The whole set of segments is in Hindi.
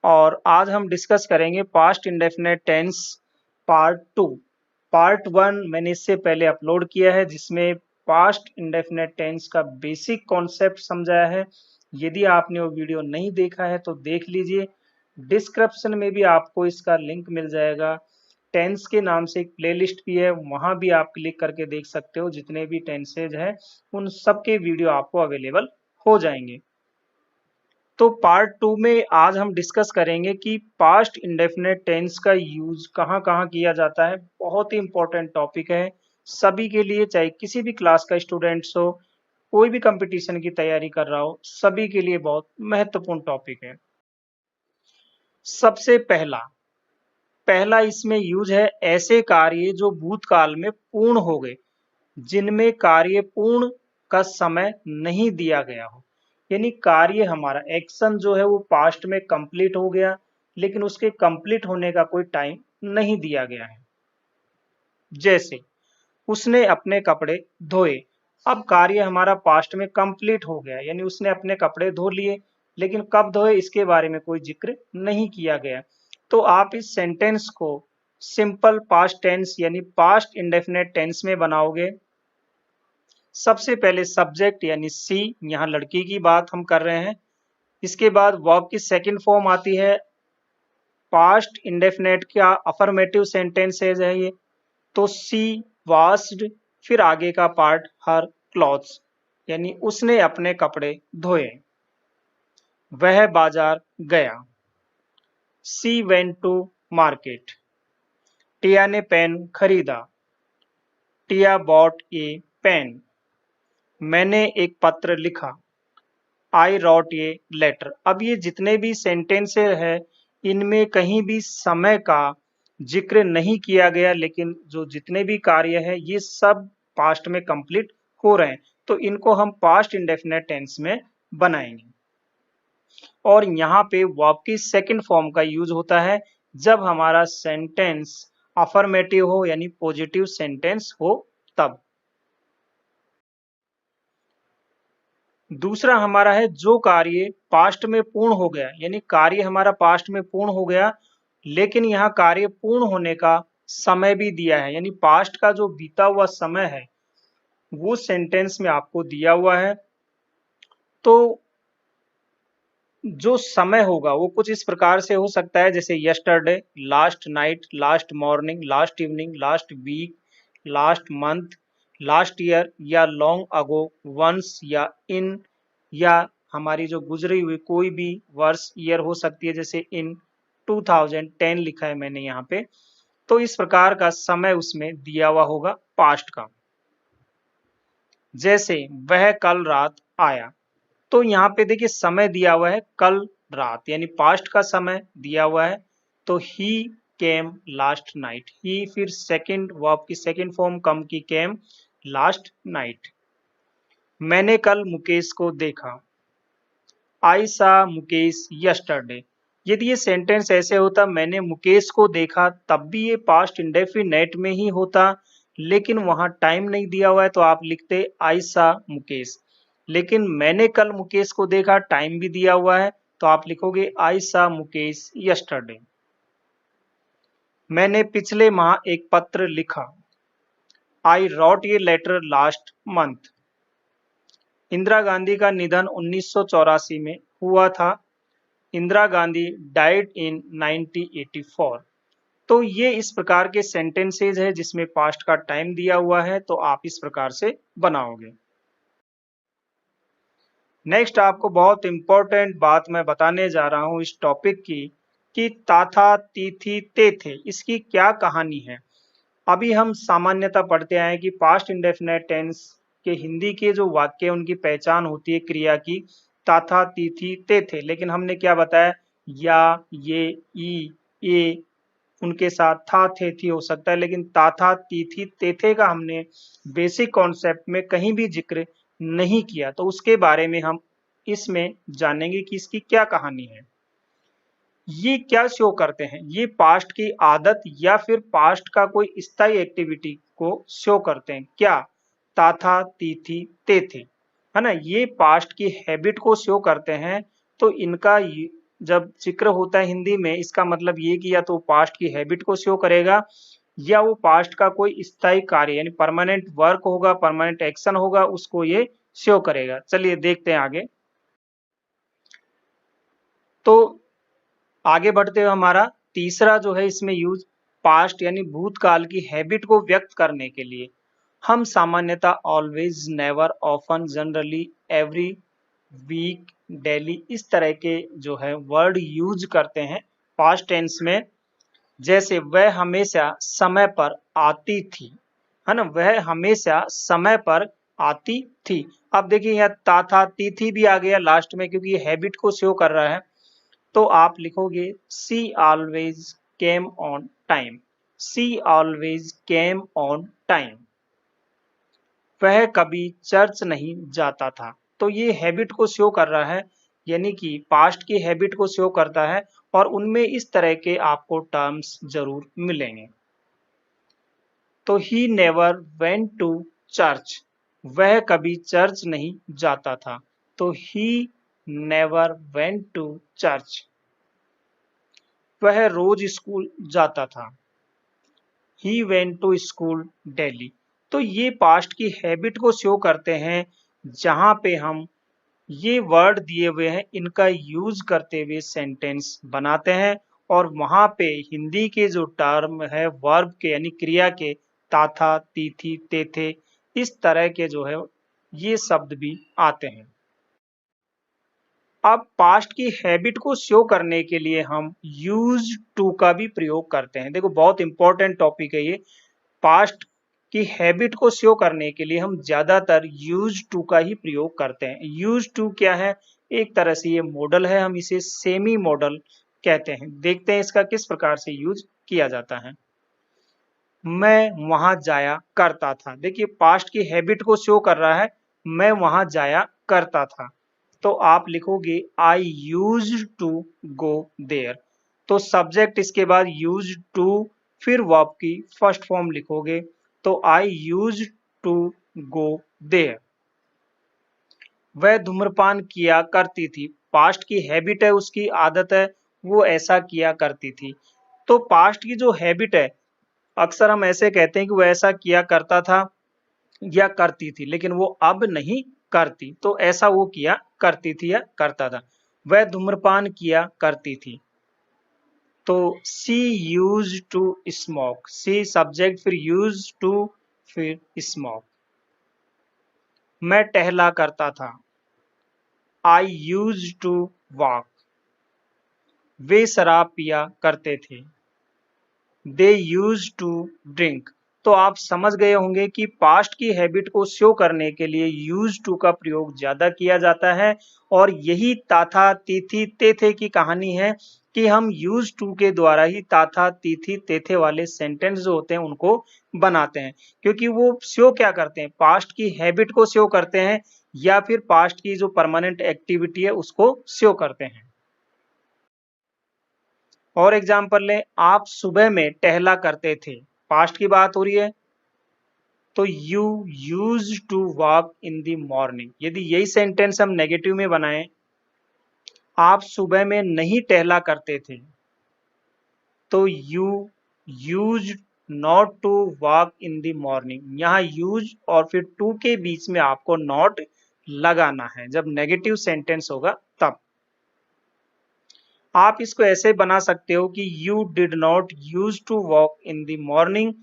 और आज हम डिस्कस करेंगे past indefinite tense part 2। Part 1 मैंने इससे पहले अपलोड किया है जिसमें पास्ट इंडेफिनेट टेंस का बेसिक कॉन्सेप्ट समझाया है। यदि आपने वो वीडियो नहीं देखा है तो देख लीजिए, डिस्क्रिप्शन में भी आपको इसका लिंक मिल जाएगा। टेंस के नाम से एक प्लेलिस्ट भी है, वहां भी आप क्लिक करके देख सकते हो। जितने भी टेंसेज है उन सब के वीडियो आपको अवेलेबल हो जाएंगे। तो पार्ट 2 में आज हम डिस्कस करेंगे कि पास्ट इंडेफिनेट टेंस का यूज कहाँ कहाँ किया जाता है। बहुत ही इंपॉर्टेंट टॉपिक है सभी के लिए, चाहे किसी भी क्लास का स्टूडेंट्स हो, कोई भी कंपटीशन की तैयारी कर रहा हो, सभी के लिए बहुत महत्वपूर्ण टॉपिक है। सबसे पहला इसमें यूज है ऐसे कार्य जो भूतकाल में पूर्ण हो गए, जिनमें कार्य पूर्ण का समय नहीं दिया गया हो। यानी कार्य हमारा एक्शन जो है वो पास्ट में कंप्लीट हो गया, लेकिन उसके कंप्लीट होने का कोई टाइम नहीं दिया गया है। जैसे उसने अपने कपड़े धोए, अब कार्य हमारा पास्ट में कंप्लीट हो गया, यानी उसने अपने कपड़े धो लिए, लेकिन कब धोए इसके बारे में कोई जिक्र नहीं किया गया। तो आप इस सेंटेंस को सिंपल पास्ट टेंस यानी पास्ट इंडेफिनेट टेंस में बनाओगे। सबसे पहले सब्जेक्ट यानी सी, यहाँ लड़की की बात हम कर रहे हैं। इसके बाद वर्ब की सेकंड फॉर्म आती है, पास्ट इंडेफिनेट का अफर्मेटिव सेंटेंसेज है ये, तो सी वाश्ड, फिर आगे का पार्ट हर क्लॉथ्स, यानी उसने अपने कपड़े धोए। वह बाजार गया, सी वेंट टू मार्केट। टिया ने पेन खरीदा, टिया बॉट ए पेन। मैंने एक पत्र लिखा, आई रॉट ए लेटर। अब ये जितने भी सेंटेंस है इनमें कहीं भी समय का जिक्र नहीं किया गया, लेकिन जो जितने भी कार्य है ये सब पास्ट में कंप्लीट हो रहे हैं, तो इनको हम पास्ट इंडेफिनेट टेंस में बनाएंगे। और यहाँ पे वर्ब की सेकंड फॉर्म का यूज होता है जब हमारा सेंटेंस अफर्मेटिव हो यानी पॉजिटिव सेंटेंस हो तब। दूसरा हमारा है जो कार्य पास्ट में पूर्ण हो गया, यानी कार्य हमारा पास्ट में पूर्ण हो गया, लेकिन यहाँ कार्य पूर्ण होने का समय भी दिया है, यानी पास्ट का जो बीता हुआ समय है वो सेंटेंस में आपको दिया हुआ है। तो जो समय होगा वो कुछ इस प्रकार से हो सकता है, जैसे yesterday, last night, last morning, last evening, last week, last month, last year, या लॉन्ग अगो, वंस, या इन, या हमारी जो गुजरी हुई कोई भी वर्ष ईयर हो सकती है, जैसे इन 2010 लिखा है मैंने यहाँ पे। तो इस प्रकार का समय उसमें दिया हुआ होगा पास्ट का। जैसे वह कल रात आया, तो यहाँ पे देखिए समय दिया हुआ है कल रात, यानी पास्ट का समय दिया हुआ है। तो ही केम लास्ट नाइट, ही फिर सेकंड वर्ब की सेकंड फॉर्म कम की केम लास्ट नाइट। मैंने कल मुकेश को देखा, आई सा मुकेश यस्टरडे। यदि ये सेंटेंस ऐसे होता मैंने मुकेश को देखा, तब भी ये पास्ट इंडेफिनेट में ही होता, लेकिन वहां टाइम नहीं दिया हुआ है तो आप लिखते आई सा मुकेश। लेकिन मैंने कल मुकेश को देखा, टाइम भी दिया हुआ है, तो आप लिखोगे आई सा मुकेश यस्टरडे। मैंने पिछले माह एक पत्र लिखा, I wrote a letter last month. Indira Gandhi का निधन 1984 में हुआ था, इंदिरा गांधी डाइड इन 1984। तो ये इस प्रकार के सेंटेंसेज है जिसमें पास्ट का टाइम दिया हुआ है, तो आप इस प्रकार से बनाओगे। नेक्स्ट आपको बहुत इंपॉर्टेंट बात मैं बताने जा रहा हूं इस टॉपिक की, कि ताथा तीथी तेथे इसकी क्या कहानी है। अभी हम सामान्यतः पढ़ते आए कि पास्ट इंडेफिनेट टेंस के हिंदी के जो वाक्य उनकी पहचान होती है क्रिया की, ताथा तीथी तेथे, लेकिन हमने क्या बताया, या, ये, ई, ए, उनके साथ था थे थी हो सकता है, लेकिन ताथा तीथी तेथे का हमने बेसिक कॉन्सेप्ट में कहीं भी जिक्र नहीं किया। तो उसके बारे में हम इसमें जानेंगे कि इसकी क्या कहानी है। ये क्या शो करते हैं, ये पास्ट की आदत या फिर पास्ट का कोई स्थायी एक्टिविटी को शो करते हैं। क्या ताथा तीथी तेथे, है ना, ये पास्ट की हैबिट को शो करते हैं। तो इनका जब जिक्र होता है हिंदी में, इसका मतलब ये कि या तो पास्ट की हैबिट को शो करेगा या वो पास्ट का कोई स्थायी कार्य यानी परमानेंट वर्क होगा, परमानेंट एक्शन होगा, उसको ये शो करेगा। चलिए देखते हैं आगे। तो आगे बढ़ते हुए हमारा तीसरा जो है इसमें यूज पास्ट यानी भूतकाल की हैबिट को व्यक्त करने के लिए हम सामान्यतः always, never, often, generally, every, week, daily इस तरह के जो है वर्ड यूज करते हैं पास्ट टेंस में। जैसे वह हमेशा समय पर आती थी, है ना, वह हमेशा समय पर आती थी। अब देखिए यहाँ ता था ती थी भी आ गया लास्ट में, क्योंकि ये हैबिट को शो कर रहा है। तो आप लिखोगे she always came on time, she always came on time. वह कभी चर्च नहीं जाता था। तो ये हैबिट को शो कर रहा है, यानी कि पास्ट की हैबिट को शो करता है, और उनमें इस तरह के आपको टर्म्स जरूर मिलेंगे। तो he never went to church, वह कभी चर्च नहीं जाता था। तो he never went to church. वह रोज स्कूल जाता था, he went to school daily. तो ये पास्ट की हैबिट को शो करते हैं, जहां पे हम ये वर्ड दिए हुए हैं इनका यूज करते हुए सेंटेंस बनाते हैं, और वहां पे हिंदी के जो टर्म है वर्ब के यानी क्रिया के ता था, ती थी, ते थे, इस तरह के जो है ये शब्द भी आते हैं। अब पास्ट की हैबिट को शो करने के लिए हम यूज टू का भी प्रयोग करते हैं। देखो बहुत इंपॉर्टेंट टॉपिक है ये। पास्ट की हैबिट को शो करने के लिए हम ज्यादातर यूज टू का ही प्रयोग करते हैं। यूज टू क्या है? एक तरह से ये मॉडल है, हम इसे सेमी मॉडल कहते हैं। देखते हैं इसका किस प्रकार से यूज किया जाता है। मैं वहां जाया करता था। देखिए पास्ट की हैबिट को शो कर रहा है, मैं वहां जाया करता था। तो आप लिखोगे आई यूज टू गो देयर। तो सब्जेक्ट इसके बाद यूज टू, फिर वर्ब की फर्स्ट फॉर्म लिखोगे, तो आई यूज टू गो देयर। वह धूम्रपान किया करती थी। पास्ट की हैबिट है, उसकी आदत है, वो ऐसा किया करती थी। तो पास्ट की जो हैबिट है, अक्सर हम ऐसे कहते हैं कि वो ऐसा किया करता था या करती थी, लेकिन वो अब नहीं करती। तो ऐसा वो किया करती थी या करता था। वह धूम्रपान किया करती थी। तो she used to smoke, she subject, फिर यूज टू, फिर स्मोक। मैं टहला करता था। I used to walk. वे शराब पिया करते थे। They used to drink. तो आप समझ गए होंगे कि पास्ट की हैबिट को शो करने के लिए यूज टू का प्रयोग ज्यादा किया जाता है, और यही ताथा, तिथि, तेथे की कहानी है कि हम यूज टू के द्वारा ही ताथा, तिथि, तेथे वाले सेंटेंस जो होते हैं उनको बनाते हैं, क्योंकि वो शो क्या करते हैं? पास्ट की हैबिट को शो करते हैं, या फिर पास्ट की जो परमानेंट एक्टिविटी है उसको शो करते हैं। और एग्जाम्पल लें, आप सुबह में टहला करते थे। पास्ट की बात हो रही है, तो you use to walk in the morning. यदि यही सेंटेंस हम नेगेटिव में बनाएं, आप सुबह में नहीं टहला करते थे, तो you used not to walk in the morning. यहाँ यूज और फिर टू के बीच में आपको नॉट लगाना है, जब नेगेटिव सेंटेंस होगा तब। आप इसको ऐसे बना सकते हो कि you did not use to walk in the morning.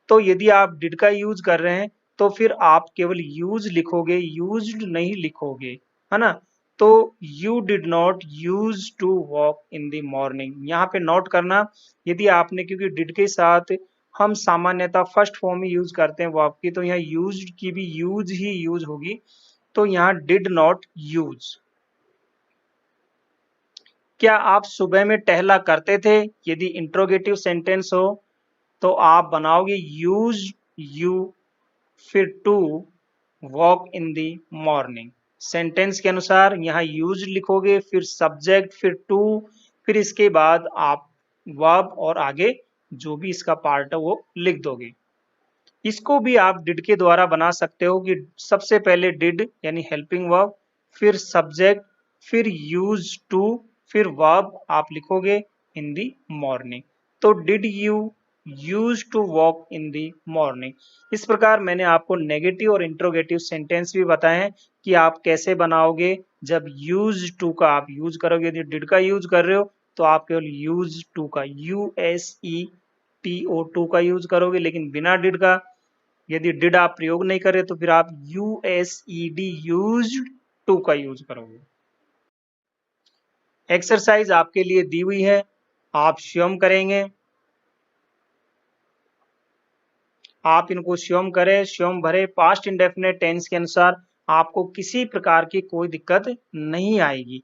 तो यदि आप डिड का यूज कर रहे हैं तो फिर आप केवल यूज लिखोगे, यूज्ड नहीं लिखोगे, है ना। तो you did not use to walk in the morning, यहाँ पे नोट करना। यदि आपने, क्योंकि डिड के साथ हम सामान्यतः फर्स्ट फॉर्म में यूज करते हैं वर्ब की, तो यहाँ यूज्ड की भी यूज ही यूज होगी। तो यहाँ डिड नॉट यूज। क्या आप सुबह में टहला करते थे? यदि इंट्रोगेटिव सेंटेंस हो तो आप बनाओगे यूज यू, फिर to walk in the morning. Sentence के अनुसार यहाँ यूज लिखोगे, फिर सब्जेक्ट, फिर टू, फिर इसके बाद आप वर्ब और आगे जो भी इसका पार्ट है वो लिख दोगे। इसको भी आप डिड के द्वारा बना सकते हो कि सबसे पहले डिड यानी हेल्पिंग वर्ब, फिर सब्जेक्ट, फिर यूज टू, फिर वर्ब आप लिखोगे इन दी मॉर्निंग। तो did you use to walk in the morning. इस प्रकार मैंने आपको नेगेटिव और इंट्रोगेटिव सेंटेंस भी बताए हैं कि आप कैसे बनाओगे। जब यूज टू का आप यूज करोगे, यदि डिड का यूज कर रहे हो तो आप केवल यूज टू का USETO2 का यूज करोगे, लेकिन बिना डिड का यदि डिड आप प्रयोग नहीं कर रहे तो फिर आप USED यूज टू का यूज करोगे। एक्सरसाइज आपके लिए दी हुई है, आप स्वयं करेंगे। आप इनको स्वयं करें, स्वयं भरे। पास्ट इंडेफिनिट टेंस के अनुसार आपको किसी प्रकार की कोई दिक्कत नहीं आएगी।